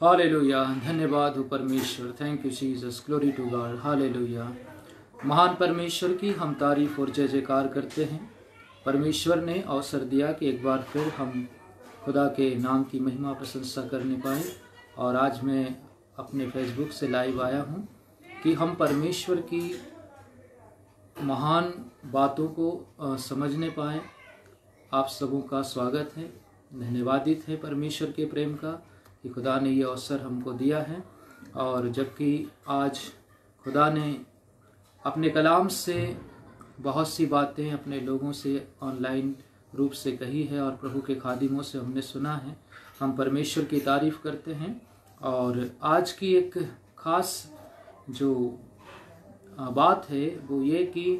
Hallelujah. धन्यवाद हो परमेश्वर। Thank you Jesus. Glory to God. Hallelujah. महान परमेश्वर की हम तारीफ और जय जयकार करते हैं। परमेश्वर ने अवसर दिया कि एक बार फिर हम खुदा के नाम की महिमा प्रशंसा करने पाए। और आज मैं अपने फेसबुक से लाइव आया हूँ कि हम परमेश्वर की महान बातों को समझने पाए। आप सबों का स्वागत है। धन्यवादित है परमेश्वर के प्रेम का कि खुदा ने ये अवसर हमको दिया है। और जबकि आज खुदा ने अपने कलाम से बहुत सी बातें अपने लोगों से ऑनलाइन रूप से कही है और प्रभु के खादिमों से हमने सुना है, हम परमेश्वर की तारीफ करते हैं। और आज की एक खास जो बात है वो ये कि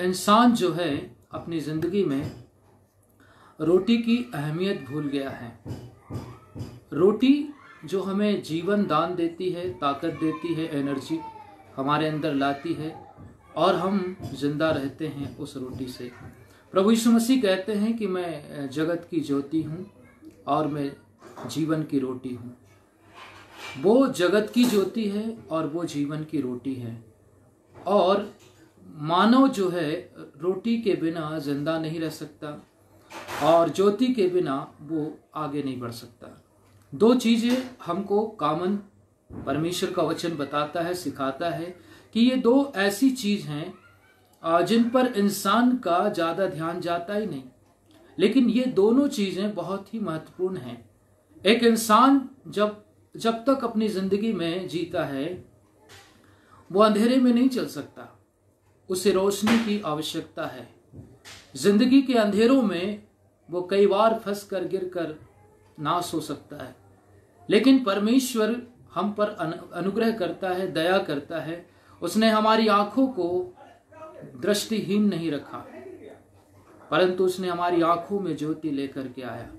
इंसान जो है अपनी ज़िंदगी में रोटी की अहमियत भूल गया है। रोटी जो हमें जीवन दान देती है, ताकत देती है, एनर्जी हमारे अंदर लाती है और हम जिंदा रहते हैं उस रोटी से। प्रभु यीशु मसीह कहते हैं कि मैं जगत की ज्योति हूँ और मैं जीवन की रोटी हूँ। वो जगत की ज्योति है और वो जीवन की रोटी है। और मानव जो है रोटी के बिना जिंदा नहीं रह सकता और ज्योति के बिना वो आगे नहीं बढ़ सकता। दो चीजें हमको कॉमन परमेश्वर का वचन बताता है, सिखाता है कि ये दो ऐसी चीज हैं जिन पर इंसान का ज्यादा ध्यान जाता ही नहीं, लेकिन ये दोनों चीजें बहुत ही महत्वपूर्ण हैं। एक इंसान जब तक अपनी जिंदगी में जीता है वो अंधेरे में नहीं चल सकता, उसे रोशनी की आवश्यकता है। जिंदगी के अंधेरों में वो कई बार फंस कर गिर कर नाश हो सकता है, लेकिन परमेश्वर हम पर अनुग्रह करता है, दया करता है। उसने हमारी आंखों को दृष्टिहीन नहीं रखा, परंतु उसने हमारी आंखों में ज्योति लेकर के आया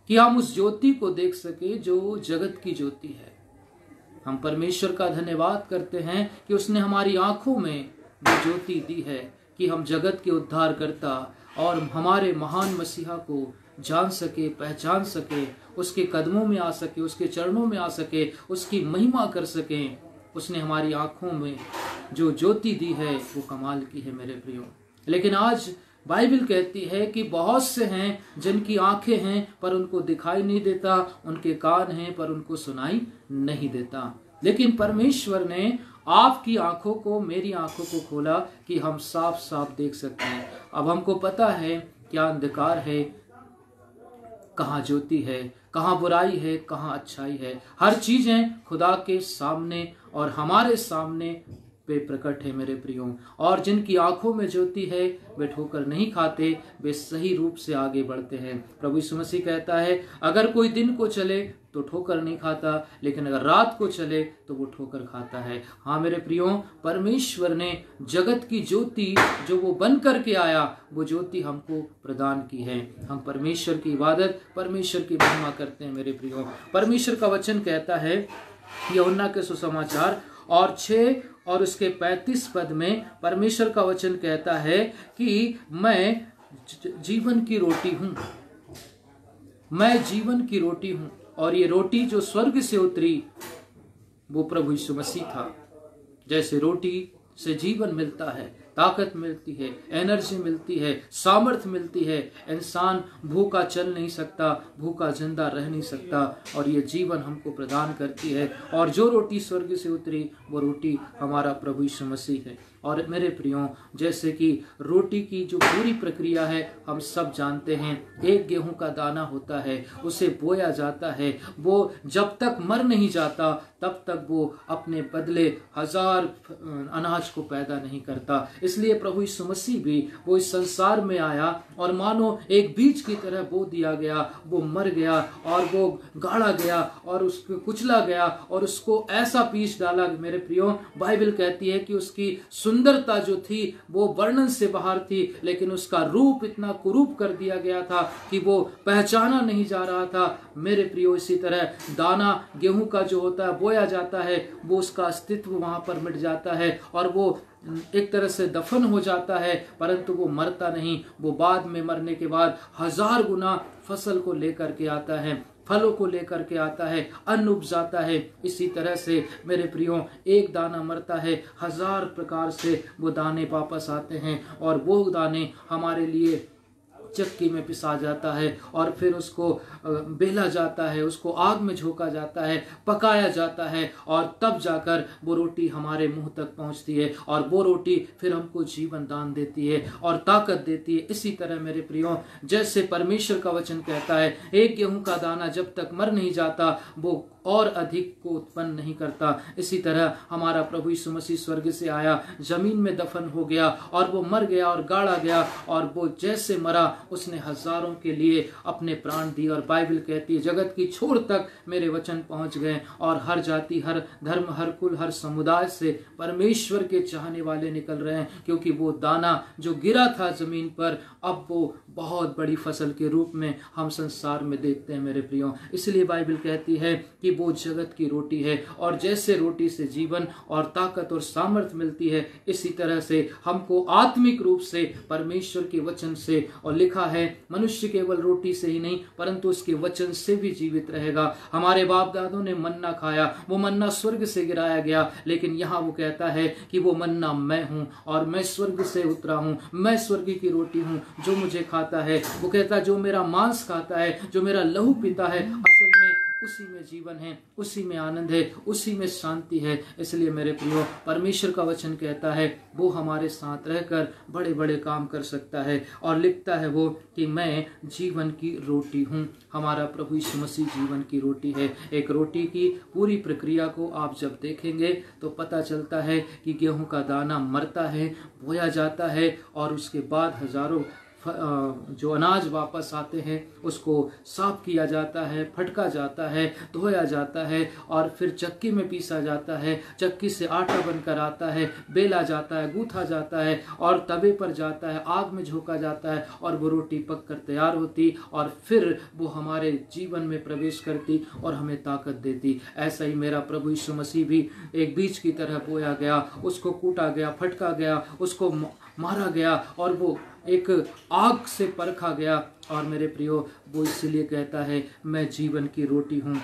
कि हम उस ज्योति को देख सके जो जगत की ज्योति है। हम परमेश्वर का धन्यवाद करते हैं कि उसने हमारी आंखों में वो ज्योति दी है कि हम जगत के उद्धारकर्ता और हमारे महान मसीहा को जान सके, पहचान सके, उसके कदमों में आ सके, उसके चरणों में आ सके, उसकी महिमा कर सके। उसने हमारी आंखों में जो ज्योति दी है वो कमाल की है मेरे प्रियो। लेकिन आज बाइबल कहती है कि बहुत से हैं जिनकी आंखें हैं पर उनको दिखाई नहीं देता, उनके कान हैं पर उनको सुनाई नहीं देता। लेकिन परमेश्वर ने आपकी आंखों को, मेरी आंखों को खोला कि हम साफ साफ देख सकते हैं। अब हमको पता है क्या अंधकार है, कहाँ ज्योति है, कहाँ बुराई है, कहाँ अच्छाई है। हर चीजें खुदा के सामने और हमारे सामने पे प्रकट है मेरे प्रियो। और जिनकी आंखों में ज्योति है वे ठोकर नहीं खाते, वे सही रूप से आगे बढ़ते हैं। प्रभु यीशु मसीह कहता है अगर कोई दिन को चले तो ठोकर नहीं खाता, लेकिन अगर रात को चले तो वो ठोकर खाता है। हाँ मेरे प्रियो, परमेश्वर ने जगत की ज्योति जो वो बन करके आया वो ज्योति हमको प्रदान की है। हम परमेश्वर की इबादत, परमेश्वर की महिमा करते हैं मेरे प्रियो। परमेश्वर का वचन कहता है यूहन्ना के सुसमाचार और 6 और उसके 35 पद में परमेश्वर का वचन कहता है कि मैं जीवन की रोटी हूं, मैं जीवन की रोटी हूं। और ये रोटी जो स्वर्ग से उतरी वो प्रभु यीशु मसीह था। जैसे रोटी से जीवन मिलता है, ताकत मिलती है, एनर्जी मिलती है, सामर्थ्य मिलती है। इंसान भूखा चल नहीं सकता, भूखा जिंदा रह नहीं सकता, और ये जीवन हमको प्रदान करती है। और जो रोटी स्वर्ग से उतरी वो रोटी हमारा प्रभु यीशु मसीह है। और मेरे प्रियो, जैसे कि रोटी की जो पूरी प्रक्रिया है हम सब जानते हैं। एक गेहूं का दाना होता है, उसे बोया जाता है, वो जब तक मर नहीं जाता तब तक वो अपने बदले 1000 अनाज को पैदा नहीं करता। इसलिए प्रभु यीशु मसीह भी वो इस संसार में आया और मानो एक बीज की तरह बो दिया गया, वो मर गया और वो गाड़ा गया और उसको कुचला गया और उसको ऐसा पीस डाला। मेरे प्रियो, बाइबल कहती है कि उसकी सुंदरता जो थी वो वर्णन से बाहर थी, लेकिन उसका रूप इतना कुरूप कर दिया गया था कि वो पहचाना नहीं जा रहा था। मेरे प्रियो, इसी तरह दाना गेहूं का जो होता है बोया जाता है, वो उसका अस्तित्व वहां पर मिट जाता है और वो एक तरह से दफन हो जाता है, परंतु वो मरता नहीं। वो बाद में मरने के बाद 1000 गुना फसल को लेकर के आता है। फलों को लेकर के आता है, अन्न उपजाता है। इसी तरह से मेरे प्रियो, एक दाना मरता है, 1000 प्रकार से वो दाने वापस आते हैं और वो दाने हमारे लिए चक्की में पिसा जाता है और फिर उसको बेला जाता है, उसको आग में झोंका जाता है, पकाया जाता है और तब जाकर वो रोटी हमारे मुंह तक पहुंचती है और वो रोटी फिर हमको जीवन दान देती है और ताकत देती है। इसी तरह मेरे प्रियो, जैसे परमेश्वर का वचन कहता है, एक गेहूं का दाना जब तक मर नहीं जाता वो और अधिक को उत्पन्न नहीं करता, इसी तरह हमारा प्रभु यीशु मसीह स्वर्ग से आया, जमीन में दफन हो गया और वो मर गया और गाड़ा गया और वो जैसे मरा उसने हजारों के लिए अपने प्राण दिए। और बाइबल कहती है जगत की छोर तक मेरे वचन पहुंच गए और हर जाति, हर धर्म, हर कुल, हर समुदाय से परमेश्वर के चाहने वाले निकल रहे हैं, क्योंकि वो दाना जो गिरा था जमीन पर अब वो बहुत बड़ी फसल के रूप में हम संसार में देखते हैं मेरे प्रियो। इसलिए बाइबल कहती है कि वो जगत की रोटी है और जैसे रोटी से जीवन और ताकत और सामर्थ्य मिलती है, इसी तरह से हमको आत्मिक रूप से परमेश्वर के वचन से, और लिखा है मनुष्य केवल रोटी से ही नहीं परंतु उसके वचन से भी जीवित रहेगा। हमारे बाप दादों ने मन्ना खाया, वो मन्ना स्वर्ग से गिराया गया, लेकिन यहाँ वो कहता है कि वो मन्ना मैं हूँ और मैं स्वर्ग से उतरा हूँ, मैं स्वर्ग की रोटी हूँ। जो मुझे खाता है, वो कहता है जो मेरा मांस खाता है, जो मेरा लहू पीता है, असल में उसी में जीवन है, उसी में आनंद है, उसी में शांति है। इसलिए मेरे प्रियो, परमेश्वर का वचन कहता है वो हमारे साथ रहकर बड़े बड़े काम कर सकता है और लिखता है वो कि मैं जीवन की रोटी हूँ। हमारा प्रभु यीशु मसीह जीवन की रोटी है। एक रोटी की पूरी प्रक्रिया को आप जब देखेंगे तो पता चलता है कि गेहूं का दाना मरता है, बोया जाता है और उसके बाद हजारों जो अनाज वापस आते हैं उसको साफ किया जाता है, फटका जाता है, धोया जाता है और फिर चक्की में पीसा जाता है। चक्की से आटा बनकर आता है, बेला जाता है, गूथा जाता है और तवे पर जाता है, आग में झोंका जाता है और वो रोटी पक कर तैयार होती और फिर वो हमारे जीवन में प्रवेश करती और हमें ताकत देती। ऐसा ही मेरा प्रभु यीशु मसीह भी एक बीज की तरह बोया गया, उसको कूटा गया, फटका गया, उसको मारा गया और वो एक आग से परखा गया। और मेरे प्रियो, वो इसलिए कहता है मैं जीवन की रोटी हूँ।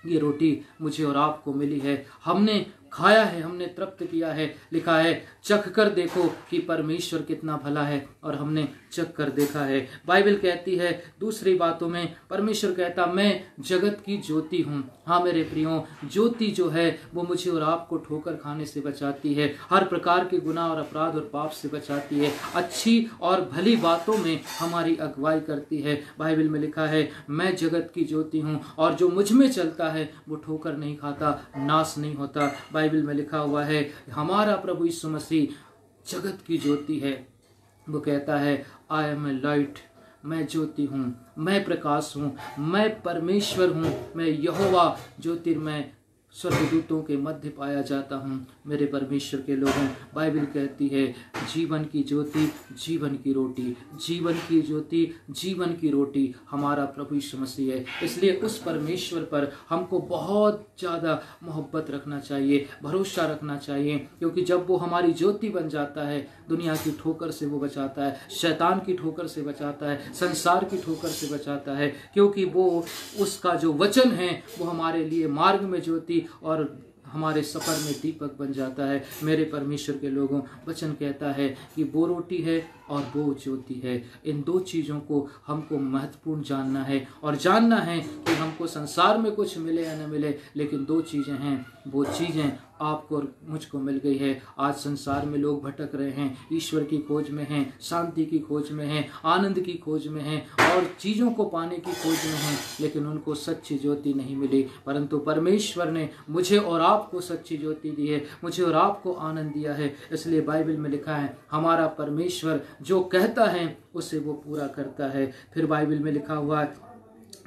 ये रोटी मुझे और आपको मिली है, हमने खाया है, हमने तृप्त किया है। लिखा है चख कर देखो कि परमेश्वर कितना भला है, और हमने चख कर देखा है। बाइबल कहती है दूसरी बातों में, परमेश्वर कहता मैं जगत की ज्योति हूँ। हाँ मेरे प्रियो, ज्योति जो है वो मुझे और आपको ठोकर खाने से बचाती है, हर प्रकार के गुनाह और अपराध और पाप से बचाती है, अच्छी और भली बातों में हमारी अगुवाई करती है। बाइबल में लिखा है मैं जगत की ज्योति हूँ और जो मुझ में चलता है वो ठोकर नहीं खाता, नाश नहीं होता। बाइबल में लिखा हुआ है हमारा प्रभु यीशु मसीह जगत की ज्योति है। वो कहता है आई एम ए लाइट, मैं ज्योति हूँ, मैं प्रकाश हूँ, मैं परमेश्वर हूँ, मैं यहोवा ज्योतिर्मय स्वर्गदूतों के मध्य पाया जाता हूँ। मेरे परमेश्वर के लोगों, बाइबल कहती है जीवन की ज्योति, जीवन की रोटी, जीवन की ज्योति, जीवन की रोटी हमारा प्रभु यीशु मसीह है। इसलिए उस परमेश्वर पर हमको बहुत ज़्यादा मोहब्बत रखना चाहिए, भरोसा रखना चाहिए, क्योंकि जब वो हमारी ज्योति बन जाता है, दुनिया की ठोकर से वो बचाता है, शैतान की ठोकर से बचाता है, संसार की ठोकर से बचाता है, क्योंकि वो उसका जो वचन है वो हमारे लिए मार्ग में ज्योति और हमारे सफर में दीपक बन जाता है। मेरे परमेश्वर के लोगों, वचन कहता है कि वो रोटी है और वो ज्योति है। इन दो चीज़ों को हमको महत्वपूर्ण जानना है और जानना है कि हमको संसार में कुछ मिले या न मिले, लेकिन दो चीज़ें हैं, वो चीज़ें आपको और मुझको मिल गई है। आज संसार में लोग भटक रहे हैं, ईश्वर की खोज में हैं, शांति की खोज में हैं, आनंद की खोज में हैं और चीज़ों को पाने की खोज में हैं, लेकिन उनको सच्ची ज्योति नहीं मिली। परंतु परमेश्वर ने मुझे और आपको सच्ची ज्योति दी है, मुझे और आपको आनंद दिया है। इसलिए बाइबल में लिखा है हमारा परमेश्वर जो कहता है उसे वो पूरा करता है। फिर बाइबल में लिखा हुआ है,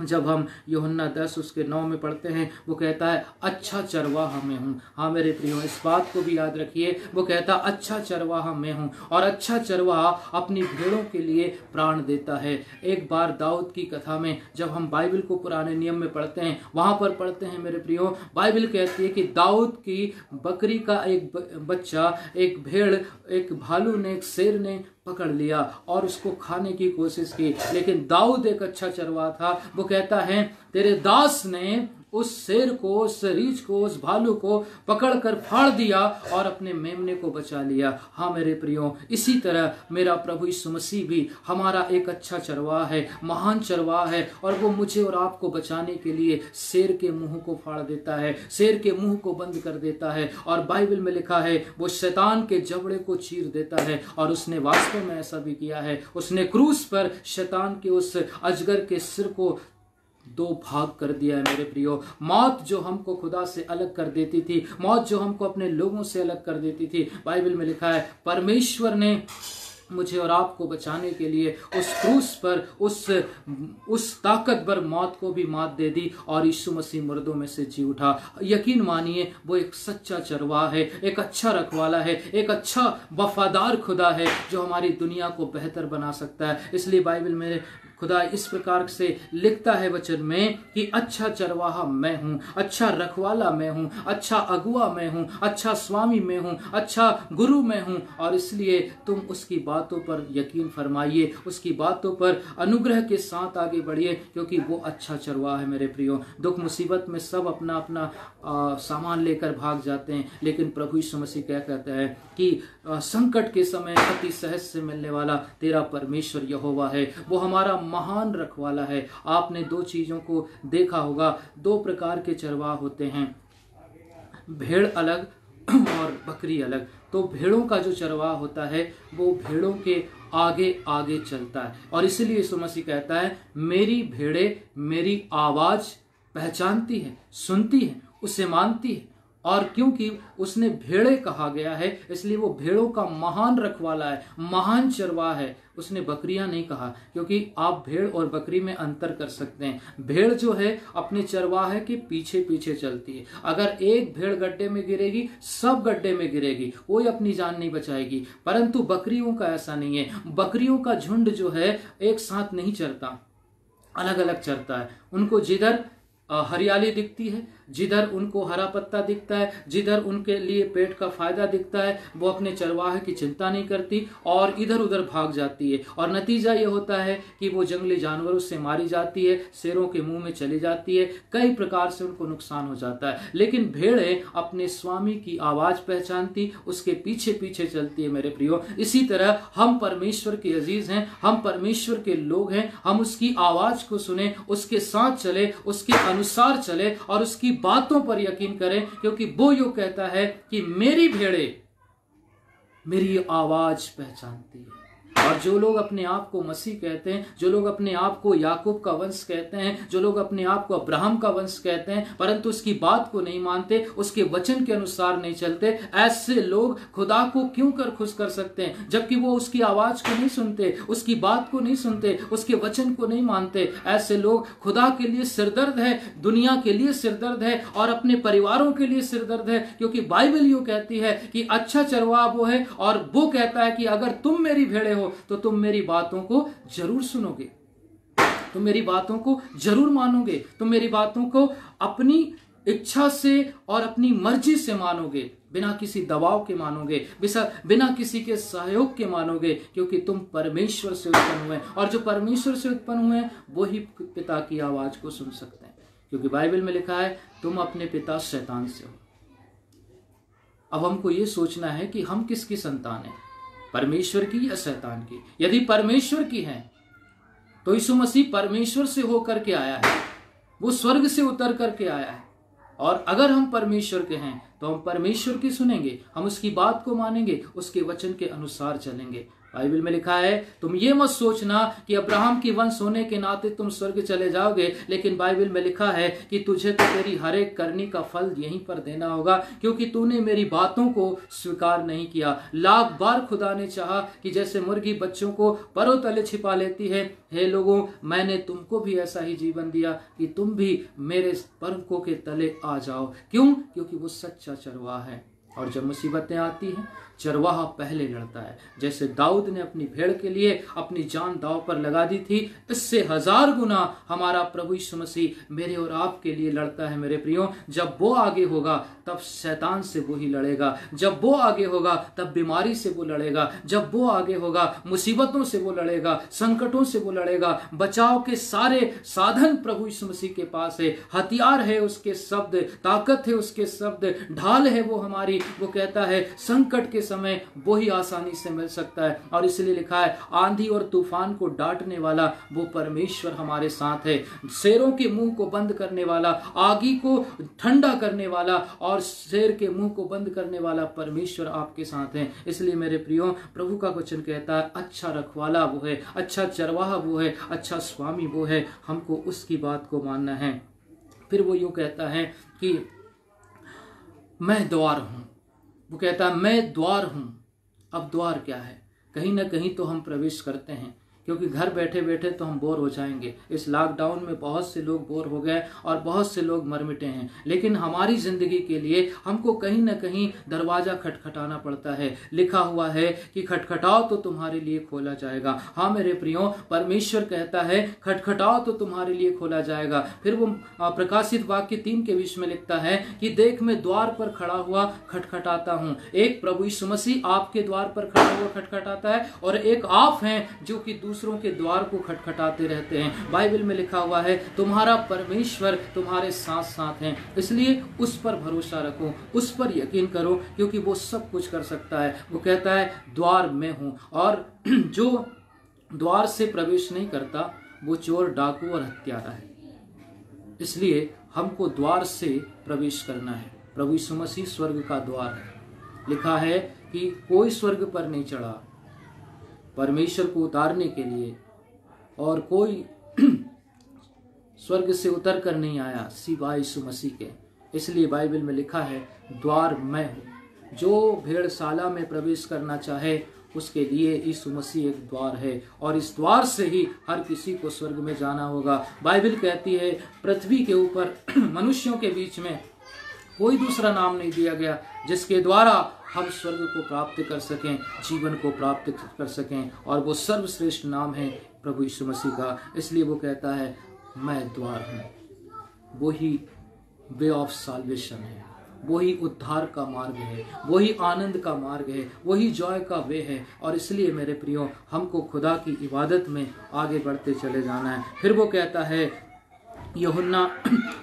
जब हम यूहन्ना 10 उसके 9 में पढ़ते हैं, वो कहता है अच्छा चरवाहा मैं हूँ। हाँ मेरे प्रियो, इस बात को भी याद रखिए, वो कहता अच्छा चरवाहा मैं हूँ और अच्छा चरवाहा अपनी भेड़ों के लिए प्राण देता है। एक बार दाऊद की कथा में जब हम बाइबल को पुराने नियम में पढ़ते हैं, वहाँ पर पढ़ते हैं मेरे प्रियो, बाइबल कहती है कि दाऊद की बकरी का एक बच्चा, एक भेड़, एक भालू ने, एक शेर ने पकड़ लिया और उसको खाने की कोशिश की। लेकिन दाऊद एक अच्छा चरवाहा था, वो कहता है तेरे दास ने उस शेर को, उस रीछ को, उस भालू को पकड़कर फाड़ दिया और अपने मेमने को बचा लिया। हाँ मेरे प्रियो, इसी तरह मेरा प्रभु यीशु मसीह भी हमारा एक अच्छा चरवाहा है, महान चरवाहा है, और वो मुझे और आपको बचाने के लिए शेर के मुंह को फाड़ देता है, शेर के मुंह को बंद कर देता है। और बाइबल में लिखा है वो शैतान के जबड़े को चीर देता है, और उसने वास्तव में ऐसा भी किया है। उसने क्रूस पर शैतान के उस अजगर के सिर को 2 भाग कर दिया है मेरे प्रियो। मौत जो हमको खुदा से अलग कर देती थी, मौत जो हमको अपने लोगों से अलग कर देती थी, बाइबल में लिखा है परमेश्वर ने मुझे और आपको बचाने के लिए उस क्रूस पर उस ताकतवर मौत को भी मात दे दी और यीशु मसीह मुर्दों में से जी उठा। यकीन मानिए वो एक सच्चा चरवाहा है, एक अच्छा रखवाला है, एक अच्छा वफादार खुदा है जो हमारी दुनिया को बेहतर बना सकता है। इसलिए बाइबल में खुदा इस प्रकार से लिखता है वचन में कि अच्छा चरवाहा मैं हूं, अच्छा रखवाला मैं हूं, अच्छा अगुआ मैं हूं, अच्छा स्वामी मैं हूं, अच्छा गुरु मैं हूं। और इसलिए तुम उसकी बातों पर यकीन फरमाइए, उसकी बातों पर अनुग्रह के साथ आगे बढ़िए, क्योंकि वो अच्छा चरवाहा है मेरे प्रियो। दुख मुसीबत में सब अपना अपना सामान लेकर भाग जाते हैं, लेकिन प्रभु यीशु मसीह क्या कहता है कि संकट के समय अति सहज से मिलने वाला तेरा परमेश्वर यहोवा है, वो हमारा महान रखवाला है। आपने 2 चीजों को देखा होगा, 2 प्रकार के चरवाहा होते हैं, भेड़ अलग और बकरी अलग। तो भेड़ों का जो चरवाहा होता है वो भेड़ों के आगे आगे चलता है, और इसलिए यीशु मसीह कहता है मेरी भेड़ें मेरी आवाज पहचानती है, सुनती है, उसे मानती है। और क्योंकि उसने भेड़े कहा गया है इसलिए वो भेड़ों का महान रखवाला है, महान चरवाहा है। उसने बकरियां नहीं कहा, क्योंकि आप भेड़ और बकरी में अंतर कर सकते हैं। भेड़ जो है अपने चरवाहे के पीछे पीछे चलती है। अगर एक भेड़ गड्ढे में गिरेगी सब गड्ढे में गिरेगी, कोई अपनी जान नहीं बचाएगी। परंतु बकरियों का ऐसा नहीं है। बकरियों का झुंड जो है एक साथ नहीं चरता, अलग अलग चरता है। उनको जिधर हरियाली दिखती है, जिधर उनको हरा पत्ता दिखता है, जिधर उनके लिए पेट का फायदा दिखता है, वो अपने चरवाहे की चिंता नहीं करती और इधर उधर भाग जाती है। और नतीजा ये होता है कि वो जंगली जानवरों से मारी जाती है, शेरों के मुंह में चली जाती है, कई प्रकार से उनको नुकसान हो जाता है। लेकिन भेड़ें अपने स्वामी की आवाज पहचानती, उसके पीछे पीछे चलती है मेरे प्रियो। इसी तरह हम परमेश्वर के अजीज हैं, हम परमेश्वर के लोग हैं। हम उसकी आवाज को सुने, उसके साथ चले, उसके अनुसार चले और उसकी बातों पर यकीन करें, क्योंकि वो यूं कहता है कि मेरी भेड़ें मेरी आवाज पहचानती है। और जो लोग अपने आप को मसीह कहते हैं, जो लोग अपने आप को याकूब का वंश कहते हैं, जो लोग अपने आप को अब्राहम का वंश कहते हैं, परंतु उसकी बात को नहीं मानते, उसके वचन के अनुसार नहीं चलते, ऐसे लोग खुदा को क्यों कर खुश कर सकते हैं, जबकि वो उसकी आवाज को नहीं सुनते, उसकी बात को नहीं सुनते, उसके वचन को नहीं मानते। ऐसे लोग खुदा के लिए सिरदर्द है, दुनिया के लिए सिरदर्द है और अपने परिवारों के लिए सिरदर्द है, क्योंकि बाइबल यूं कहती है कि अच्छा चरवाहा वो है, और वो कहता है कि अगर तुम मेरी भेड़ें हो तो तुम मेरी बातों को जरूर सुनोगे, तुम मेरी बातों को जरूर मानोगे, तुम मेरी बातों को अपनी इच्छा से और अपनी मर्जी से मानोगे, बिना किसी दबाव के मानोगे, बिना किसी के सहयोग के मानोगे, क्योंकि तुम परमेश्वर से उत्पन्न हुए, और जो परमेश्वर से उत्पन्न हुए वो ही पिता की आवाज को सुन सकते हैं। क्योंकि बाइबल में लिखा है तुम अपने पिता शैतान से हो। अब हमको ये सोचना है कि हम किसकी संतान है, परमेश्वर की या शैतान की। यदि परमेश्वर की है तो यीशु मसीह परमेश्वर से होकर के आया है, वो स्वर्ग से उतर करके आया है। और अगर हम परमेश्वर के हैं तो हम परमेश्वर की सुनेंगे, हम उसकी बात को मानेंगे, उसके वचन के अनुसार चलेंगे। बाइबल में लिखा है तुम ये मत सोचना कि अब्राहम की वंश होने के नाते तुम स्वर्ग चले जाओगे, लेकिन बाइबल में लिखा है कि तुझे तो तेरी हर एक करनी का फल यहीं पर देना होगा, क्योंकि तूने मेरी बातों को स्वीकार नहीं किया। लाख बार खुदा ने चाहा कि जैसे मुर्गी बच्चों को परों तले छिपा लेती है, हे लोगों मैंने तुमको भी ऐसा ही जीवन दिया कि तुम भी मेरे पंखों के तले आ जाओ। क्यों? क्योंकि वो सच्चा चरवाहा है। और जब मुसीबतें आती हैं, चरवाहा पहले लड़ता है। जैसे दाऊद ने अपनी भेड़ के लिए अपनी जान दांव पर लगा दी थी, इससे 1000 गुना हमारा प्रभु यीशु मसीह मेरे और आपके लिए लड़ता है। मेरे प्रियो, जब वो आगे होगा तब शैतान से वो ही लड़ेगा, जब वो आगे होगा तब बीमारी से वो लड़ेगा, जब वो आगे होगा मुसीबतों से वो लड़ेगा, संकटों से वो लड़ेगा। बचाव के सारे साधन प्रभु यीशु मसीह के पास है, हथियार है उसके शब्द, ताकत है उसके शब्द, ढाल है वो हमारी। वो कहता है संकट के समय वो ही आसानी से मिल सकता है। और इसलिए लिखा है आंधी और तूफान को डांटने वाला वो परमेश्वर हमारे साथ है, शेरों के मुंह को बंद करने वाला, आगी को ठंडा करने वाला और शेर के मुंह को बंद करने वाला परमेश्वर आपके साथ है। इसलिए मेरे प्रियो, प्रभु का वचन कहता है अच्छा रखवाला वो है, अच्छा चरवाहा वो है, अच्छा स्वामी वो है, हमको उसकी बात को मानना है। फिर वो यूं कहता है कि मैं द्वार हूं। वो कहता है मैं द्वार हूं। अब द्वार क्या है? कहीं ना कहीं तो हम प्रवेश करते हैं, क्योंकि घर बैठे बैठे तो हम बोर हो जाएंगे। इस लॉकडाउन में बहुत से लोग बोर हो गए और बहुत से लोग मर मिटे हैं, लेकिन हमारी जिंदगी के लिए हमको कहीं ना कहीं दरवाजा खटखटाना पड़ता है। लिखा हुआ है कि खटखटाओ तो तुम्हारे लिए खोला जाएगा। हाँ मेरे प्रियो, परमेश्वर कहता है खटखटाओ तो तुम्हारे लिए खोला जाएगा। फिर वो प्रकाशित वाक्य 3:20 में लिखता है कि देख मैं द्वार पर खड़ा हुआ खटखटाता हूँ। एक प्रभु यीशु मसीह आपके द्वार पर खड़ा हुआ खटखटाता है और एक आप हैं जो कि दूसरों के द्वार को खटखटाते रहते हैं। बाइबल में लिखा हुआ है तुम्हारा परमेश्वर तुम्हारे साथ साथ हैं, इसलिए उस पर भरोसा रखो, उस पर यकीन करो, क्योंकि वो सब कुछ कर सकता है। वो कहता है द्वार मैं हूं, और जो द्वार से प्रवेश नहीं करता वो चोर, डाकू और हत्यारा है। इसलिए हमको द्वार से प्रवेश करना है। प्रभु यीशु मसीह स्वर्ग का द्वार है। लिखा है कि कोई स्वर्ग पर नहीं चढ़ा परमेश्वर को उतारने के लिए, और कोई स्वर्ग से उतर कर नहीं आया सिवाय यीशु मसीह के। इसलिए बाइबल में लिखा है द्वार मैं हूं। जो भेड़शाला में प्रवेश करना चाहे उसके लिए यीशु मसीह एक द्वार है, और इस द्वार से ही हर किसी को स्वर्ग में जाना होगा। बाइबल कहती है पृथ्वी के ऊपर मनुष्यों के बीच में कोई दूसरा नाम नहीं दिया गया जिसके द्वारा हम स्वर्ग को प्राप्त कर सकें, जीवन को प्राप्त कर सकें, और वो सर्वश्रेष्ठ नाम है प्रभु यीशु मसीह का। इसलिए वो कहता है मैं द्वार हूँ। वो ही वे ऑफ साल्वेशन है, वही उद्धार का मार्ग है, वही आनंद का मार्ग है, वही जॉय का वे है। और इसलिए मेरे प्रियो, हमको खुदा की इबादत में आगे बढ़ते चले जाना है। फिर वो कहता है यूहन्ना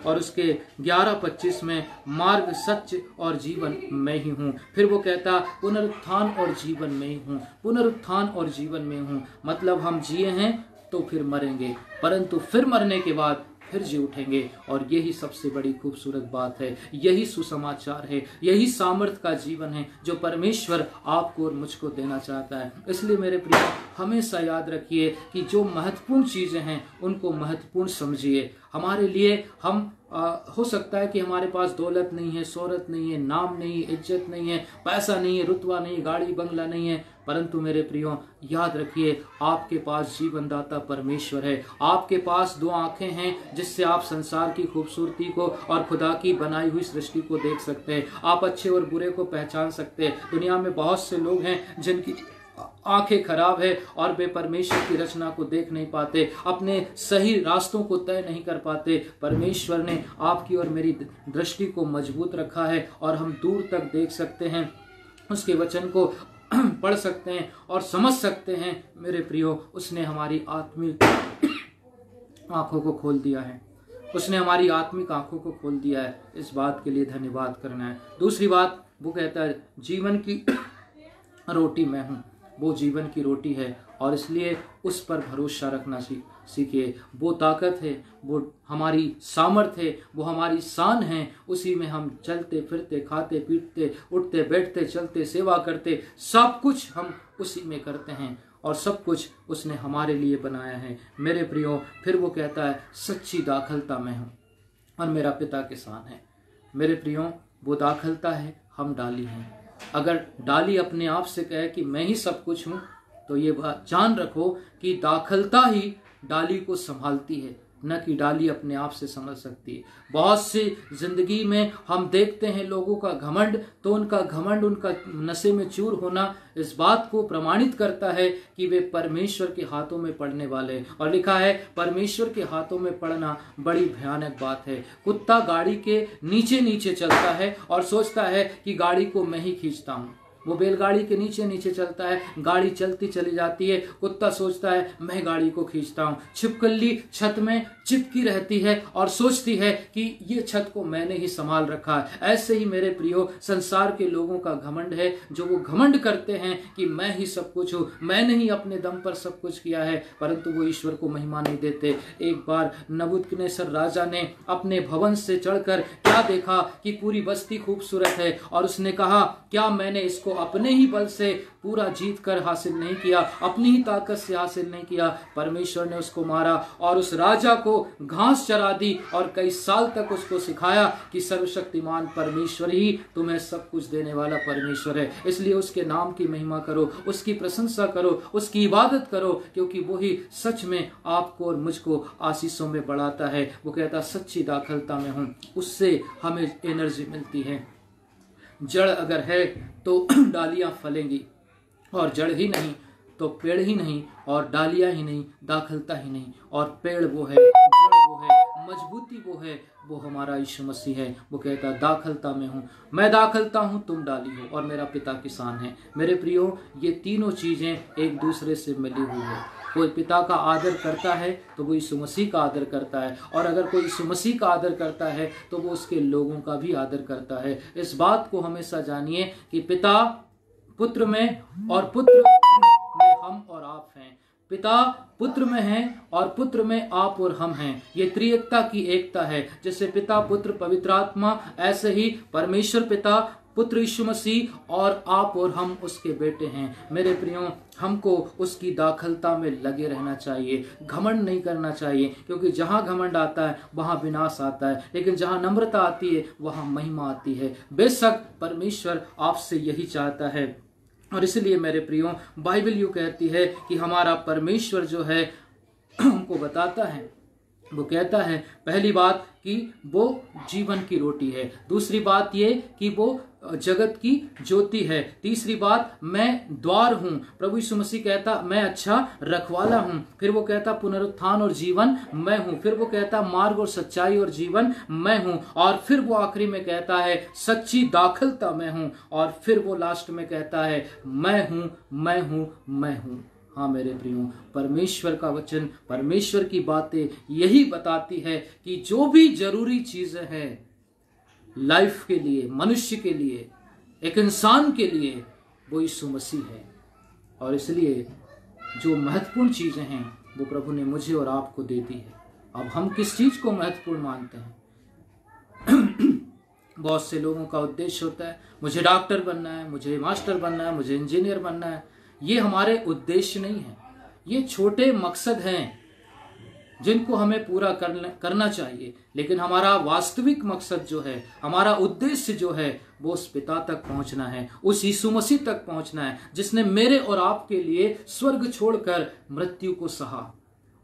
और उसके 11:25 में मार्ग, सत्य और जीवन मैं ही हूँ। फिर वो कहता पुनरुत्थान और जीवन में ही हूँ, पुनरुत्थान और जीवन में हूँ। मतलब हम जिए हैं तो फिर मरेंगे, परंतु फिर मरने के बाद फिर जी उठेंगे। और यही सबसे बड़ी खूबसूरत बात है, यही सुसमाचार है, यही सामर्थ का जीवन है जो परमेश्वर आपको और मुझको देना चाहता है। इसलिए मेरे प्रिय, हमेशा याद रखिए कि जो महत्वपूर्ण चीजें हैं उनको महत्वपूर्ण समझिए। हमारे लिए हम हो सकता है कि हमारे पास दौलत नहीं है, शोहरत नहीं है, नाम नहीं है, इज्जत नहीं है, पैसा नहीं है, रुतबा नहीं है, गाड़ी बंगला नहीं है, परंतु मेरे प्रियो याद रखिए आपके पास जीवनदाता परमेश्वर है। आपके पास 2 आंखें हैं जिससे आप संसार की खूबसूरती को और खुदा की बनाई हुई सृष्टि को देख सकते हैं। आप अच्छे और बुरे को पहचान सकते हैं। दुनिया में बहुत से लोग हैं जिनकी आंखें खराब है और वे परमेश्वर की रचना को देख नहीं पाते, अपने सही रास्तों को तय नहीं कर पाते। परमेश्वर ने आपकी और मेरी दृष्टि को मजबूत रखा है और हम दूर तक देख सकते हैं, उसके वचन को पढ़ सकते हैं और समझ सकते हैं। मेरे प्रियो, उसने हमारी आत्मिक आंखों को खोल दिया है, उसने हमारी आत्मिक आंखों को खोल दिया है। इस बात के लिए धन्यवाद करना है। दूसरी बात वो कहता है जीवन की रोटी मैं हूँ। वो जीवन की रोटी है और इसलिए उस पर भरोसा रखना सीखिए। वो ताकत है, वो हमारी सामर्थ है, वो हमारी शान है। उसी में हम चलते फिरते, खाते पीटते, उठते बैठते, चलते सेवा करते, सब कुछ हम उसी में करते हैं और सब कुछ उसने हमारे लिए बनाया है। मेरे प्रियो, फिर वो कहता है सच्ची दाखलता में हूँ और मेरा पिता किसान है। मेरे प्रियो, वो दाखलता है, हम डाली हैं। अगर डाली अपने आप से कहे कि मैं ही सब कुछ हूँ, तो ये बात जान रखो कि दाखलता ही डाली को संभालती है। न कि डाली अपने आप से समझ सकती है। बहुत सी जिंदगी में हम देखते हैं लोगों का घमंड, तो उनका घमंड, उनका नशे में चूर होना इस बात को प्रमाणित करता है कि वे परमेश्वर के हाथों में पड़ने वाले। और लिखा है परमेश्वर के हाथों में पड़ना बड़ी भयानक बात है। कुत्ता गाड़ी के नीचे नीचे चलता है और सोचता है कि गाड़ी को मैं ही खींचता हूँ। वो बैलगाड़ी के नीचे नीचे चलता है, गाड़ी चलती चली जाती है, कुत्ता सोचता है मैं गाड़ी को खींचता हूँ। छिपकली छत में चिपकी रहती है और सोचती है कि ये छत को मैंने ही संभाल रखा है। ऐसे ही मेरे प्रियो, संसार के लोगों का घमंड है, जो वो घमंड करते हैं कि मैं ही सब कुछ हूँ, मैंने ही अपने दम पर सब कुछ किया है, परंतु वो ईश्वर को महिमा नहीं देते। एक बार नबूकदनेस्सर राजा ने अपने भवन से चढ़कर क्या देखा कि पूरी बस्ती खूबसूरत है, और उसने कहा क्या मैंने इसको अपने ही बल से पूरा जीत कर हासिल नहीं किया, अपनी ही ताकत से हासिल नहीं किया। परमेश्वर ने उसको मारा और उस राजा को घास चरा दी और कई साल तक उसको सिखाया कि सर्वशक्तिमान परमेश्वर ही तुम्हें सब कुछ देने वाला परमेश्वर है। इसलिए उसके नाम की महिमा करो, उसकी प्रशंसा करो, उसकी इबादत करो, क्योंकि वही सच में आपको और मुझको आशीषों में बढ़ाता है। वो कहता सच्ची दाखलता में हूं, उससे हमें एनर्जी मिलती है। जड़ अगर है तो डालियां फलेंगी, और जड़ ही नहीं तो पेड़ ही नहीं, और डालियां ही नहीं, दाखलता ही नहीं। और पेड़ वो है, जड़ वो है, मजबूती वो है, वो हमारा यीशु मसीह है। वो कहता दाखलता में हूँ, मैं दाखलता हूँ, तुम डाली हो, और मेरा पिता किसान है। मेरे प्रियो, ये तीनों चीजें एक दूसरे से मिली हुई है। कोई पिता का आदर करता है तो वो यीशु मसीह का आदर करता है, और अगर कोई यीशु मसीह का आदर करता है तो वो उसके लोगों का भी आदर करता है। इस बात को हमेशा जानिए कि पिता पुत्र में और पुत्र में हम और आप हैं। पिता पुत्र में हैं और पुत्र में आप और हम हैं। ये त्रिएकता की एकता है। जैसे पिता पुत्र पवित्र आत्मा, ऐसे ही परमेश्वर पिता, पुत्र यीशु मसीह और आप और हम उसके बेटे हैं। मेरे प्रियो, हमको उसकी दाखलता में लगे रहना चाहिए, घमंड नहीं करना चाहिए, क्योंकि जहां घमंड आता है वहां विनाश आता है, लेकिन जहां नम्रता आती है वहां महिमा आती है। बेशक परमेश्वर आपसे यही चाहता है, और इसलिए मेरे प्रियो, बाइबल यूं कहती है कि हमारा परमेश्वर जो है हमको बताता है, वो कहता है पहली बात कि वो जीवन की रोटी है, दूसरी बात ये कि वो जगत की ज्योति है, तीसरी बात मैं द्वार हूँ। प्रभु यीशु मसीह कहता मैं अच्छा रखवाला हूँ, फिर वो कहता पुनरुत्थान और जीवन मैं हूँ, फिर वो कहता मार्ग और सच्चाई और जीवन मैं हूँ, और फिर वो आखिरी में कहता है सच्ची दाखलता मैं हूँ, और फिर वो लास्ट में कहता है मैं हूँ, मैं हूँ, मैं हूँ। हाँ मेरे प्रियो, परमेश्वर का वचन, परमेश्वर की बातें यही बताती है कि जो भी जरूरी चीजें हैं लाइफ के लिए, मनुष्य के लिए, एक इंसान के लिए, वो यीशु मसीह है। और इसलिए जो महत्वपूर्ण चीजें हैं वो प्रभु ने मुझे और आपको दे दी है। अब हम किस चीज को महत्वपूर्ण मानते हैं? बहुत से लोगों का उद्देश्य होता है मुझे डॉक्टर बनना है, मुझे मास्टर बनना है, मुझे इंजीनियर बनना है। ये हमारे उद्देश्य नहीं है, ये छोटे मकसद हैं जिनको हमें पूरा करना चाहिए, लेकिन हमारा वास्तविक मकसद जो है, हमारा उद्देश्य जो है, वो उस पिता तक पहुंचना है, उस यीशु मसीह तक पहुंचना है, जिसने मेरे और आपके लिए स्वर्ग छोड़कर मृत्यु को सहा,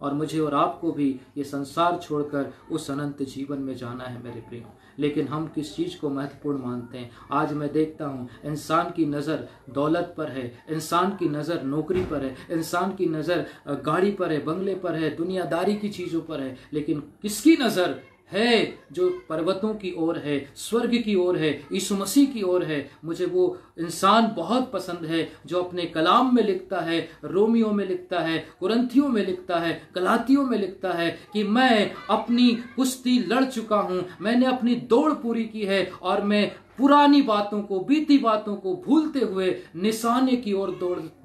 और मुझे और आपको भी ये संसार छोड़कर उस अनंत जीवन में जाना है मेरे प्रियो। लेकिन हम किस चीज को महत्वपूर्ण मानते हैं? आज मैं देखता हूँ इंसान की नज़र दौलत पर है, इंसान की नज़र नौकरी पर है, इंसान की नज़र गाड़ी पर है, बंगले पर है, दुनियादारी की चीज़ों पर है, लेकिन किसकी नज़र है जो पर्वतों की ओर है, स्वर्ग की ओर है, यीशु मसीह की ओर है? मुझे वो इंसान बहुत पसंद है जो अपने कलाम में लिखता है, रोमियो में लिखता है, कुरंथियों में लिखता है, गलातियों में लिखता है कि मैं अपनी कुश्ती लड़ चुका हूं, मैंने अपनी दौड़ पूरी की है, और मैं पुरानी बातों को, बीती बातों को भूलते हुए निशाने की ओर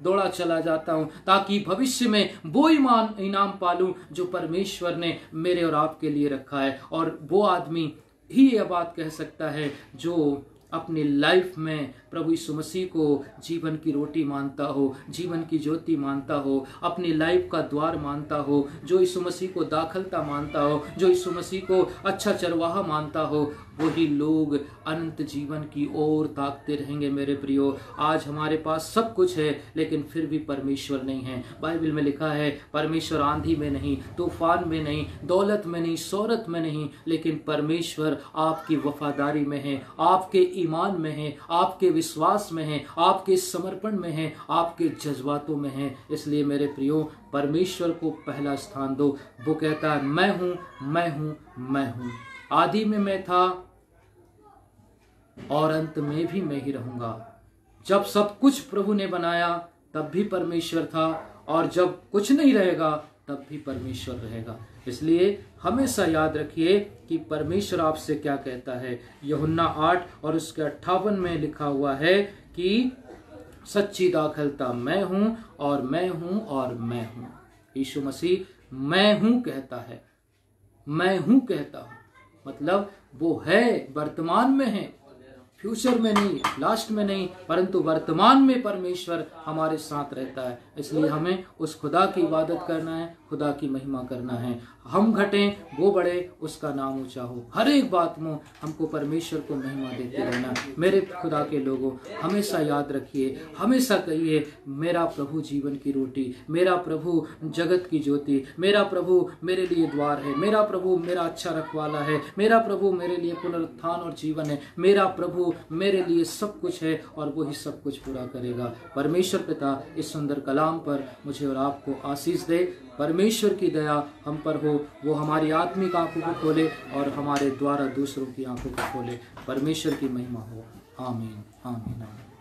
दौड़ा चला जाता हूं, ताकि भविष्य में वो इनाम पालूं जो परमेश्वर ने मेरे और आपके लिए रखा है। और वो आदमी ही यह बात कह सकता है जो अपनी लाइफ में प्रभु यीशु मसीह को जीवन की रोटी मानता हो, जीवन की ज्योति मानता हो, अपनी लाइफ का द्वार मानता हो, जो यीशु मसीह को दाखलता मानता हो, जो यीशु मसीह को अच्छा चरवाहा मानता हो, वही लोग अनंत जीवन की ओर ताकते रहेंगे। मेरे प्रियो, आज हमारे पास सब कुछ है लेकिन फिर भी परमेश्वर नहीं है। बाइबल में लिखा है परमेश्वर आंधी में नहीं, तूफान में नहीं, दौलत में नहीं, शोहरत में नहीं, लेकिन परमेश्वर आपकी वफादारी में है, आपके ईमान में है, आपके विश्वास में है, आपके समर्पण में है, आपके जज्बातों में है। इसलिए मेरे प्रियो, परमेश्वर को पहला स्थान दो। वो कहता है मैं हूं, मैं हूं, मैं हूं। आदि में मैं था और अंत में भी मैं ही रहूंगा। जब सब कुछ प्रभु ने बनाया तब भी परमेश्वर था, और जब कुछ नहीं रहेगा तब भी परमेश्वर रहेगा। इसलिए हमेशा याद रखिए कि परमेश्वर आपसे क्या कहता है। यूहन्ना 8 और उसके 58 में लिखा हुआ है कि सच्ची दाखलता मैं हूं और मैं हूं और मैं हूं। यीशु मसीह मैं हूं कहता है, मैं हूं कहता हूं, मतलब वो है, वर्तमान में है, फ्यूचर में नहीं, लास्ट में नहीं, परंतु वर्तमान में परमेश्वर हमारे साथ रहता है। इसलिए हमें उस खुदा की इबादत करना है, खुदा की महिमा करना है। हम घटें वो बढ़े, उसका नाम ऊंचा हो। हर एक बात में हमको परमेश्वर को महिमा देते रहना। मेरे खुदा के लोगों, हमेशा याद रखिए, हमेशा कहिए मेरा प्रभु जीवन की रोटी, मेरा प्रभु जगत की ज्योति, मेरा प्रभु मेरे लिए द्वार है, मेरा प्रभु मेरा अच्छा रखवाला है, मेरा प्रभु मेरे लिए पुनरुत्थान और जीवन है, मेरा प्रभु मेरे लिए सब कुछ है और वो ही सब कुछ पूरा करेगा। परमेश्वर पिता इस सुंदर कलाम पर मुझे और आपको आशीष दे। परमेश्वर की दया हम पर हो, वो हमारी आत्मिक आंखों को खोले और हमारे द्वारा दूसरों की आंखों को खोले। परमेश्वर की महिमा हो। आमीन, आमीन, आमीन।